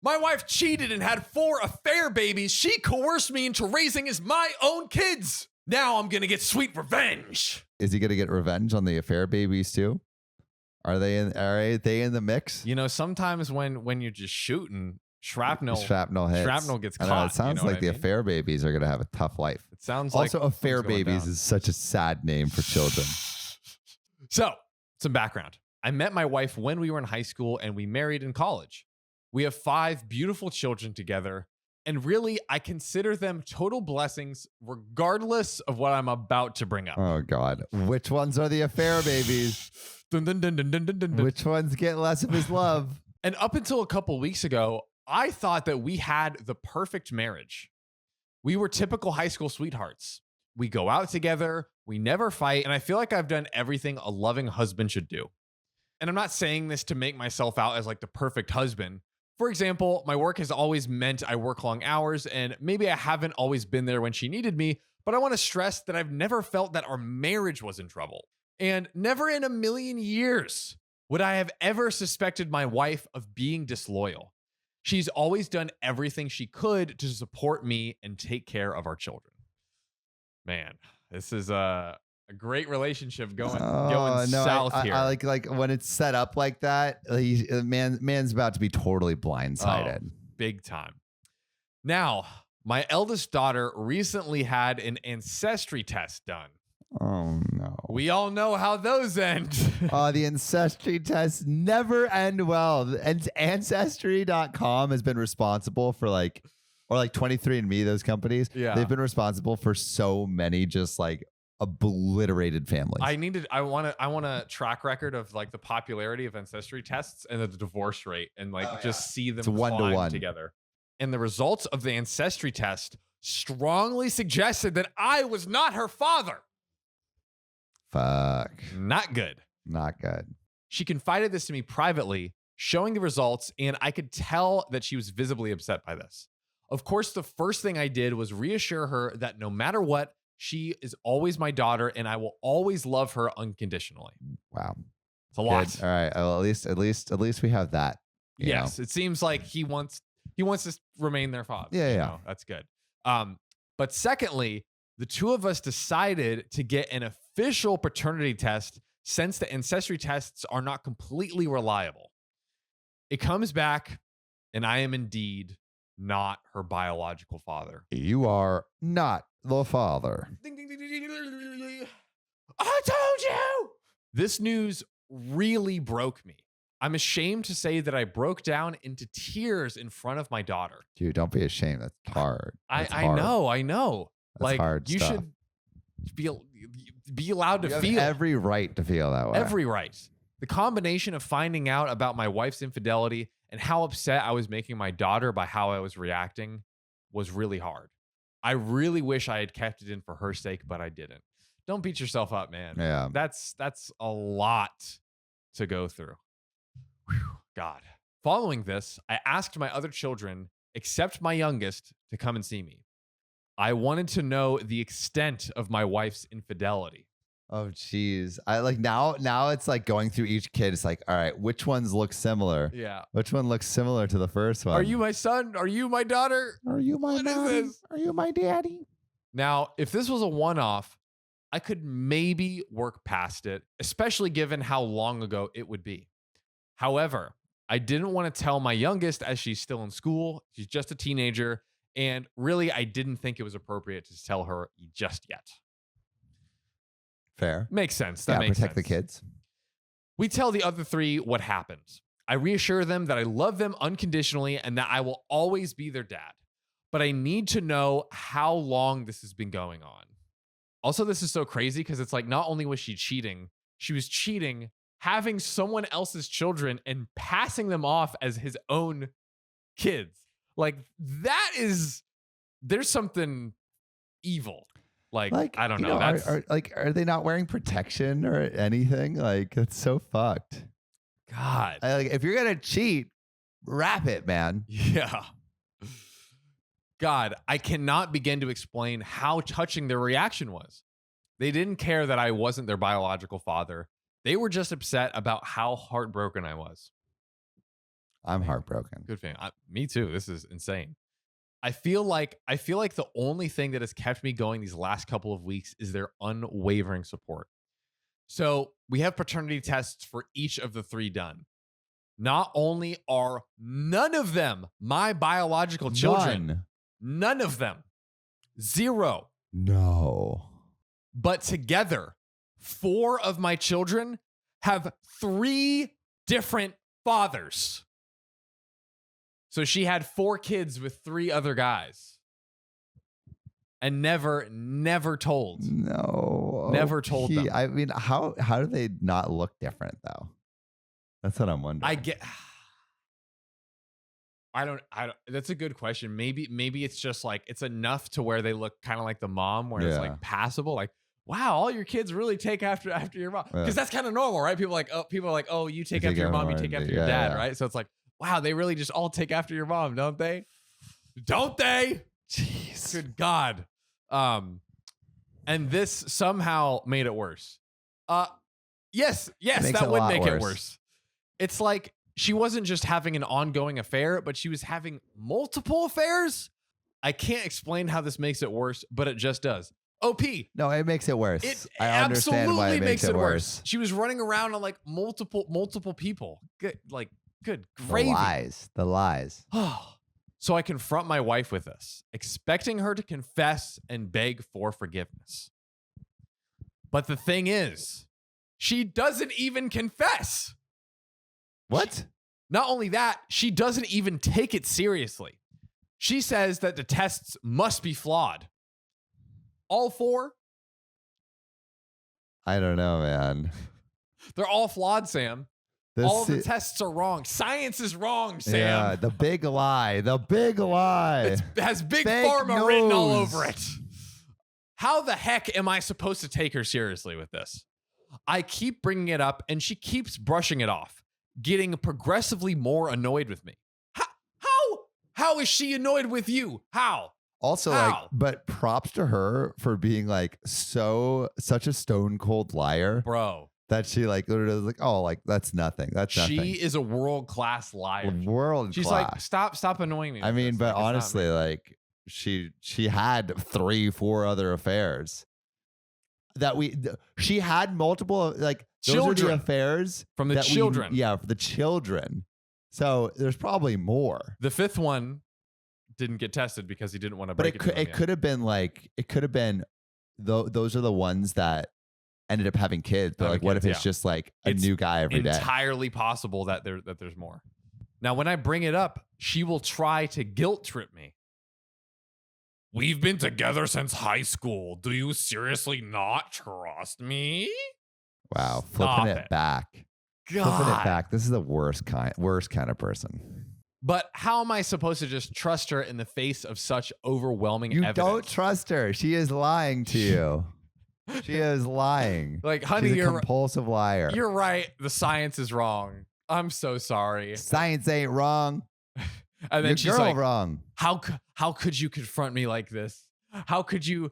My wife cheated and had 4 affair babies she coerced me into raising as my own kids. Now I'm going to get sweet revenge. Is he going to get revenge on the affair babies too? Are they in the mix? You know, sometimes when you're just shooting, shrapnel hits. Shrapnel gets caught. I know, it sounds like the I mean? affair babies are going to have a tough life. It sounds also, like affair babies down. is such a sad name for children. So, some background. I met my wife when we were in high school and we married in college. We have 5 beautiful children together. And really, I consider them total blessings, regardless of what I'm about to bring up. Oh, God. Which ones are the affair babies? Dun, dun, dun, dun, dun, dun, dun. Which ones get less of his love? And up until a couple weeks ago, I thought that we had the perfect marriage. We were typical high school sweethearts. We go out together, we never fight, and I feel like I've done everything a loving husband should do. And I'm not saying this to make myself out as like the perfect husband. For example, my work has always meant I work long hours, and maybe I haven't always been there when she needed me, but I want to stress that I've never felt that our marriage was in trouble. And never in a million years would I have ever suspected my wife of being disloyal. She's always done everything she could to support me and take care of our children. Man, this is a great relationship going south here. I like when it's set up like that. Man's about to be totally blindsided. Big time. Now, my eldest daughter recently had an ancestry test done. Oh, no. We all know how those end. The ancestry tests never end well. And Ancestry.com has been responsible for or 23andMe, those companies. Yeah. They've been responsible for so many just like obliterated families. I want a track record of like the popularity of ancestry tests and the divorce rate and just see them climb together. And the results of the ancestry test strongly suggested that I was not her father. Fuck. Not good. Not good. She confided this to me privately, showing the results, and I could tell that she was visibly upset by this. Of course, the first thing I did was reassure her that no matter what, she is always my daughter, and I will always love her unconditionally. Wow, it's a lot. Good. All right, well, at least we have that. Yes, it seems like he wants to remain their father. Yeah. That's good. But secondly, the two of us decided to get an official paternity test since the ancestry tests are not completely reliable. It comes back, and I am indeed not her biological father. You are not the father. Ding, ding, ding, ding, ding, ding. I told you! This news really broke me. I'm ashamed to say that I broke down into tears in front of my daughter. Dude, don't be ashamed. That's hard. I know. That's hard you stuff. should be allowed to feel. Every right to feel that way. Every right. The combination of finding out about my wife's infidelity and how upset I was making my daughter by how I was reacting was really hard. I really wish I had kept it in for her sake, but I didn't. Don't beat yourself up, man. Yeah. That's a lot to go through. Whew, God. Following this, I asked my other children, except my youngest, to come and see me. I wanted to know the extent of my wife's infidelity. Oh, geez. I like now it's like going through each kid. It's like, all right, which ones look similar? Yeah. Which one looks similar to the first one? Are you my son? Are you my daughter? Are you my What is mommy? this? Are you my daddy? Now, if this was a one-off, I could maybe work past it, especially given how long ago it would be. However, I didn't want to tell my youngest as she's still in school. She's just a teenager. And really, I didn't think it was appropriate to tell her just yet. Fair. Makes sense. That makes protect sense. the kids. We tell the other 3 what happened. I reassure them that I love them unconditionally and that I will always be their dad. But I need to know how long this has been going on. Also, this is so crazy because it's like not only was she was cheating, having someone else's children and passing them off as his own kids. Like there's something evil. Like I don't know. Are they not wearing protection or anything? Like, it's so fucked. God. If you're gonna cheat, wrap it, man. Yeah. God, I cannot begin to explain how touching their reaction was. They didn't care that I wasn't their biological father. They were just upset about how heartbroken I was. I'm heartbroken. Good fan. Me too. This is insane. I feel like the only thing that has kept me going these last couple of weeks is their unwavering support. So we have paternity tests for each of the 3 done. Not only are none of them my biological children, none of them, 0. No. But together, 4 of my children have 3 different fathers. So she had 4 kids with 3 other guys. And never told. No. Never told them. I mean, how do they not look different though? That's what I'm wondering. I don't that's a good question. Maybe it's just like it's enough to where they look kind of like the mom, where it's like passable. Like, wow, all your kids really take after your mom. Because that's kind of normal, right? People are like, oh, you take after your mom, you take after your dad, right? So it's like, wow, they really just all take after your mom, don't they? Don't they? Jeez. Good God. And this somehow made it worse. Yes, that would make it worse. It's like she wasn't just having an ongoing affair, but she was having multiple affairs. I can't explain how this makes it worse, but it just does. OP. No, it makes it worse. It I understand why it makes it worse. She was running around on like multiple people. Good gravy. The lies. So I confront my wife with this, expecting her to confess and beg for forgiveness. But the thing is, she doesn't even confess. What? Not only that, she doesn't even take it seriously. She says that the tests must be flawed. All 4? I don't know, man. They're all flawed, Sam. All of the tests are wrong. Science is wrong, Sam. Yeah, the big lie. The big lie. It has Big Fake Pharma written all news. over it. How the heck am I supposed to take her seriously with this? I keep bringing it up, and she keeps brushing it off, getting progressively more annoyed with me. How is she annoyed with you? How? Also, but props to her for being like such a stone cold liar, bro. That she literally was like, oh, like that's nothing. That's nothing. She is a world-class liar. She's like, stop annoying me. I mean, but honestly, like she had 3-4 other affairs she had multiple, like children. Those are the affairs from the children. For the children. So there's probably more. The 5th one didn't get tested because he didn't want to break it. It could have been those are the ones that ended up having kids. But like, what if it's just like a new guy every day? Entirely possible that there's more. Now, when I bring it up, she will try to guilt trip me. We've been together since high school. Do you seriously not trust me? Wow, flipping it back. God. Flipping it back. This is the worst kind of person. But how am I supposed to just trust her in the face of such overwhelming evidence? You don't trust her. She is lying to you. She is lying. Like, honey, you're a compulsive liar. You're right. The science is wrong. I'm so sorry. Science ain't wrong. And then she's like, wrong. How could you confront me like this? How could you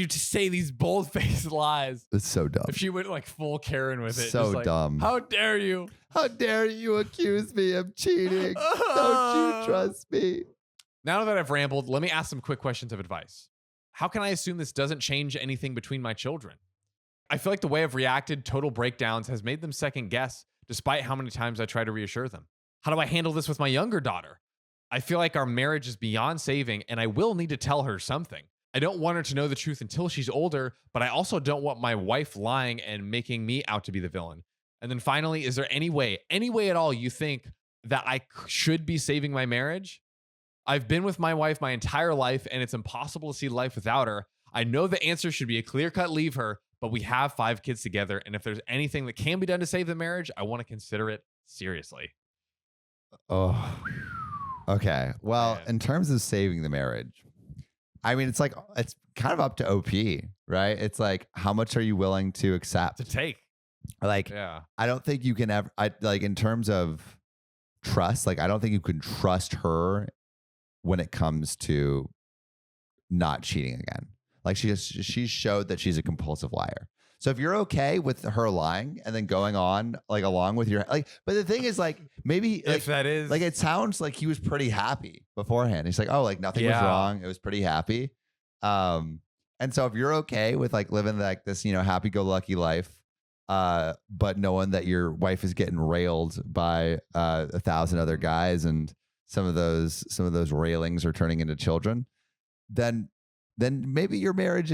say these bold-faced lies? It's so dumb. If she went like full Karen with it. So dumb. How dare you? How dare you accuse me of cheating? Don't you trust me? Now that I've rambled, let me ask some quick questions of advice. How can I assume this doesn't change anything between my children? I feel like the way I've reacted, total breakdowns, has made them second guess, despite how many times I try to reassure them. How do I handle this with my younger daughter? I feel like our marriage is beyond saving, and I will need to tell her something. I don't want her to know the truth until she's older, but I also don't want my wife lying and making me out to be the villain. And then finally, is there any way at all you think that I should be saving my marriage? I've been with my wife my entire life, and it's impossible to see life without her. I know the answer should be a clear-cut leave her, but we have 5 kids together, and if there's anything that can be done to save the marriage, I want to consider it seriously. Oh, okay. Well, in terms of saving the marriage, I mean, it's kind of up to OP, right? It's like, how much are you willing to accept? To take. Like, yeah. I don't think you can ever, in terms of trust, I don't think you can trust her when it comes to not cheating again. Like, she showed that she's a compulsive liar. So if you're okay with her lying and then going on like along with your like, but the thing is like maybe like, If that is like it sounds like he was pretty happy beforehand. He's like, oh, like nothing was wrong. It was pretty happy. And so if you're okay with like living like this, happy-go-lucky life, but knowing that your wife is getting railed by 1,000 other guys and some of those railings are turning into children, then maybe your marriage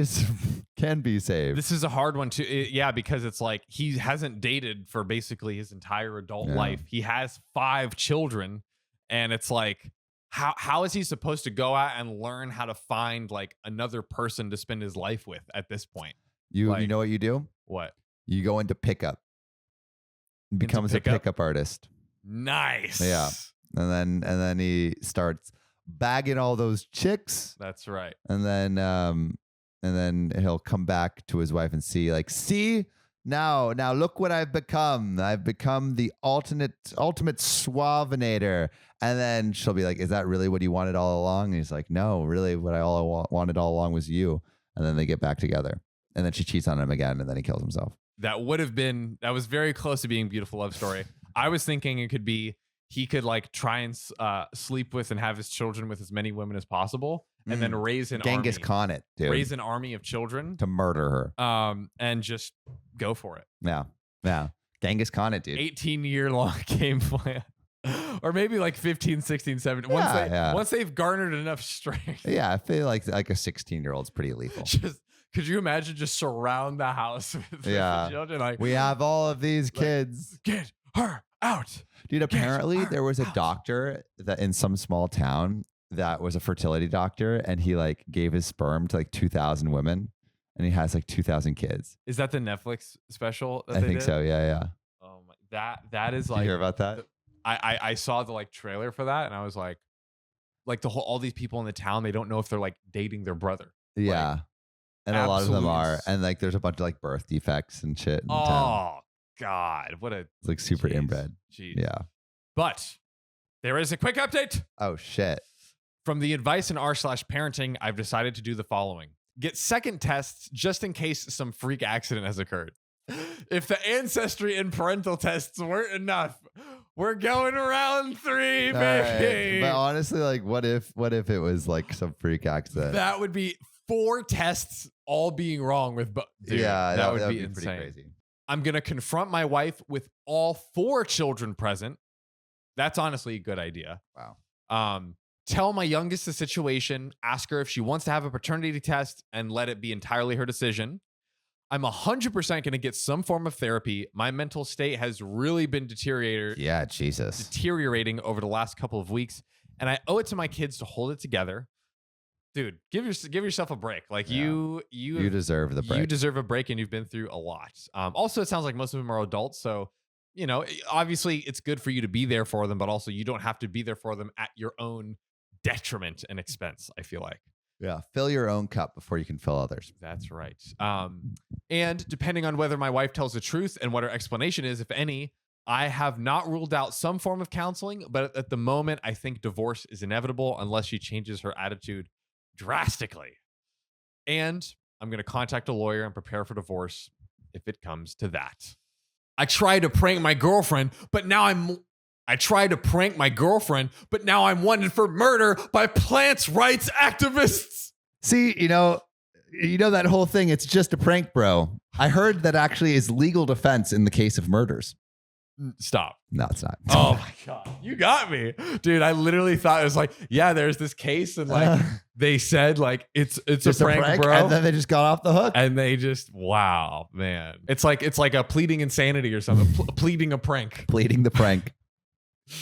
can be saved. This is a hard one too. Yeah, because it's like he hasn't dated for basically his entire adult life. He has 5 children, and it's like, how is he supposed to go out and learn how to find like another person to spend his life with at this point? You know what you do? What? You go into pickup. He becomes a pickup artist. Nice. Yeah. And then he starts bagging all those chicks. That's right. And then he'll come back to his wife and see now look what I've become. I've become the ultimate suavinator. And then she'll be like, is that really what you wanted all along? And he's like, no, really what I wanted all along was you. And then they get back together. And then she cheats on him again, and then he kills himself. That was very close to being a beautiful love story. I was thinking it could be he could like try and sleep with and have his children with as many women as possible, and then raise an Genghis Khan it, dude. Raise an army of children to murder her. And just go for it. Yeah. Genghis Khan it, dude. 18-year long game plan. Or maybe like 15, 16, 17. Once they've garnered enough strength. Yeah, I feel like a 16-year-old's pretty lethal. Could you imagine just surround the house with the children? Like, we have all of these kids. Get her out. Dude, apparently there was a doctor that in some small town that was a fertility doctor, and he like gave his sperm to like 2,000 women, and he has like 2,000 kids. Is that the Netflix special? I think so. Yeah. Oh my, that is like. Did you hear about that? I saw the like trailer for that, and I was like all these people in the town, they don't know if they're like dating their brother. Yeah. Like, and a lot of them are, and like there's a bunch of like birth defects and shit in town. God, it's like super inbred. Jeez. Yeah. But there is a quick update. Oh shit. From the advice in r/parenting, I've decided to do the following. Get second tests just in case some freak accident has occurred. If the ancestry and parental tests weren't enough, we're going around 3, baby. Right. But honestly, like what if it was like some freak accident? That would be 4 tests all being wrong with dude, that would be insane. Pretty crazy. I'm going to confront my wife with all 4 children present. That's honestly a good idea. Wow. Tell my youngest the situation, ask her if she wants to have a paternity test, and let it be entirely her decision. I'm 100% going to get some form of therapy. My mental state has really been deteriorating over the last couple of weeks, and I owe it to my kids to hold it together. Dude, give yourself a break. Like you deserve the break. You deserve a break, and you've been through a lot. Also, it sounds like most of them are adults, so obviously it's good for you to be there for them, but also you don't have to be there for them at your own detriment and expense, I feel like. Yeah, fill your own cup before you can fill others. That's right. And depending on whether my wife tells the truth and what her explanation is, if any, I have not ruled out some form of counseling, but at the moment, I think divorce is inevitable unless she changes her attitude drastically. And I'm going to contact a lawyer and prepare for divorce if it comes to that. I tried to prank my girlfriend, but now I'm wanted for murder by plants rights activists. See, that whole thing, it's just a prank, bro. I heard that actually is legal defense in the case of murders. Stop. No, it's not. Oh my God. You got me. Dude, I literally thought it was like, yeah, there's this case, and like they said like it's a prank, bro. And then they just got off the hook. And they just, wow, man. It's like a pleading insanity or something. Pleading a prank. Pleading the prank.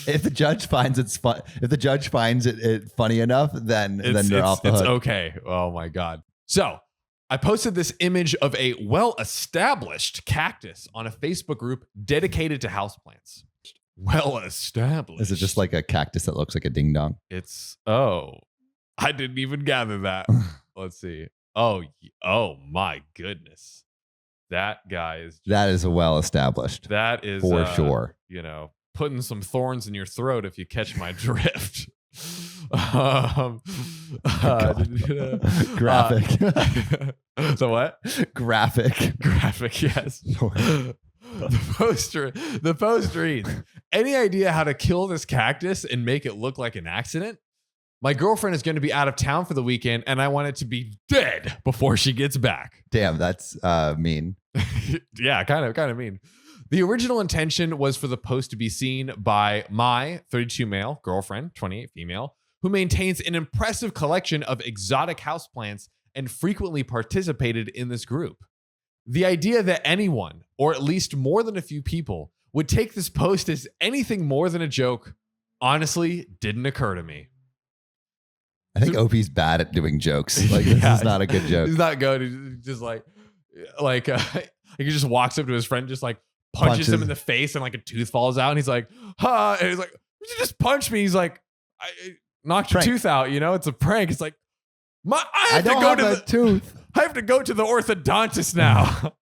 If the judge finds it funny enough, then they're off the hook. It's okay. Oh my God. So I posted this image of a well-established cactus on a Facebook group dedicated to houseplants. Well-established. Is it just like a cactus that looks like a ding dong? I didn't even gather that. Let's see. Oh my goodness. That is a well-established. That is for sure. Putting some thorns in your throat if you catch my drift. Graphic. So what? Graphic. Graphic, yes. The post reads, any idea how to kill this cactus and make it look like an accident? My girlfriend is going to be out of town for the weekend and I want it to be dead before she gets back. Damn, that's mean. Yeah, kind of mean. The original intention was for the post to be seen by my 32 male girlfriend, 28 female, who maintains an impressive collection of exotic houseplants and frequently participated in this group. The idea that anyone, or at least more than a few people, would take this post as anything more than a joke, honestly, didn't occur to me. I think OP's bad at doing jokes. Like, this is not a good joke. He's not good. He's just he just walks up to his friend, just like punches him in the face, and like a tooth falls out. And he's like, huh? And he's like, you just punched me. He's like, I knocked your tooth out. You know, it's a prank. It's like, I have to go to the orthodontist now.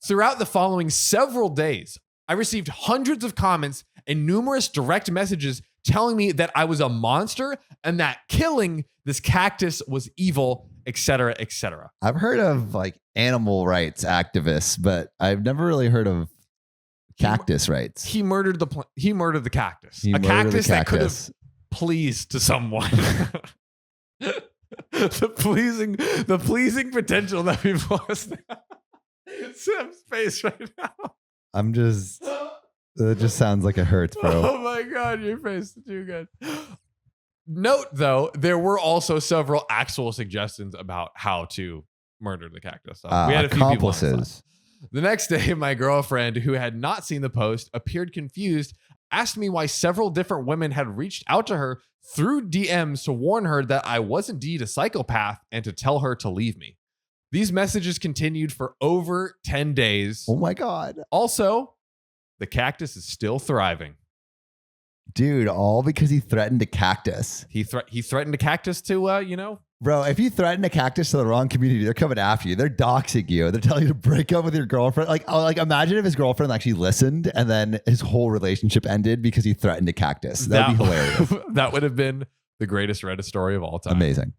Throughout the following several days, I received hundreds of comments and numerous direct messages telling me that I was a monster and that killing this cactus was evil, etc., etc. I've heard of like animal rights activists, but I've never really heard of cactus rights. He murdered the cactus. A cactus that could have pleased to someone. the pleasing potential that we've lost. Some space right now. It just sounds like it hurts, bro. Oh my God, your face is too good. Note though, there were also several actual suggestions about how to murder the cactus. We had a few accomplices. The next day, my girlfriend, who had not seen the post, appeared confused, asked me why several different women had reached out to her through DMs to warn her that I was indeed a psychopath and to tell her to leave me. These messages continued for over 10 days. Oh my God. Also, the cactus is still thriving. Dude, all because he threatened a cactus. He threatened a cactus to, Bro, if you threaten a cactus to the wrong community, they're coming after you. They're doxing you. They're telling you to break up with your girlfriend. Like imagine if his girlfriend actually listened and then his whole relationship ended because he threatened a cactus. That'd be hilarious. That would have been the greatest Reddit story of all time. Amazing.